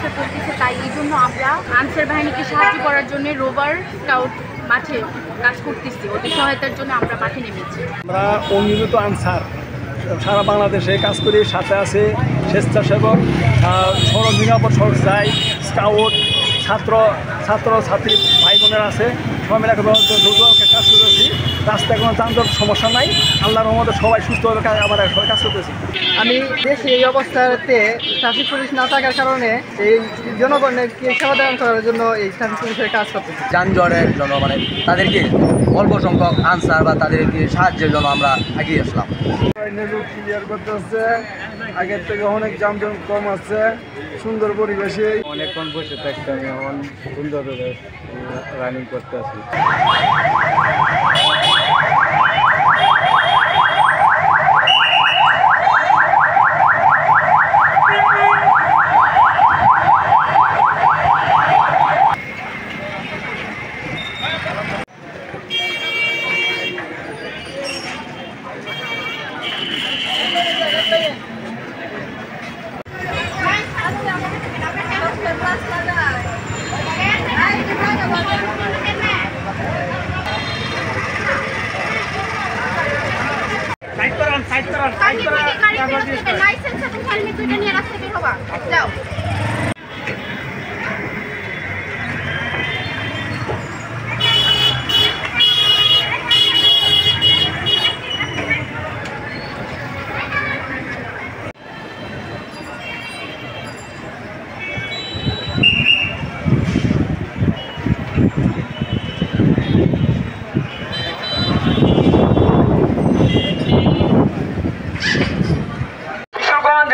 সমস্যা চলতেছে, তাই এই জন্য আমরা আনসার বাহিনীকে সাহায্য করার জন্য রোভার স্কাউট মাঠে কাজ করতেছি। ওদের সহায়তার জন্য আমরা মাঠে নেমেছি। আমরা অনিয়মিত আনসার সারা বাংলাদেশে কাজ করি, সাথে আছে স্বেচ্ছাসেবক, সড়ক নিরাপদ সড়ক যাই, স্কাউট, ছাত্রী ভাই বোনেরা আছে, সবাই মিলে কাজ করতেছি। রাস্তায় কোনো যানজট সমস্যা নাই, আল্লাহর রহমতে সবাই সুস্থভাবে আমরা সবাই কাজ করতেছি। আমি দেশে এই অবস্থাতে ট্রাফিক পুলিশ না থাকার কারণে এই জনগণের সেবা প্রদান করার জন্য এই ট্রাফিক পুলিশের কাজ করতেছি। যানজটের জন্য মানে তাদেরকে অল্প সংখ্যক আনসার বা তাদেরকে সাহায্যের জন্য আমরা এগিয়ে আসলাম। ক্লিয়ার করতে হচ্ছে, আগের থেকে অনেক যানজট কম আছে, সুন্দর পরিবেশে অনেকক্ষণ বসে থাকতে আমি এখন সুন্দর রানিং করতে আছি। লাইসেন্স এবং হেলমেট দুইটা নিয়ে রাস্তায় বের হবা। যাও।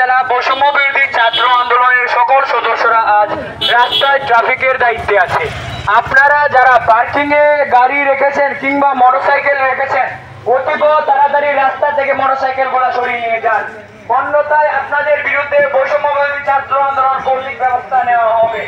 জেলা বৈষম্য বিরোধী ছাত্র আন্দোলনের সকল সদস্যরা আজ রাস্তায় ট্রাফিকের দায়িত্বে আছে। আপনারা যারা পার্কিং এ গাড়ি রেখেছেন কিংবা মোটরসাইকেল রেখেছেন, অতীব তাড়াতাড়ি রাস্তা থেকে মোটরসাইকেল গুলা সরিয়ে নিয়ে যান, অন্যথায় আপনাদের বিরুদ্ধে বৈষম্য বিরোধী ছাত্র আন্দোলন কর্তৃক ব্যবস্থা নেওয়া হবে।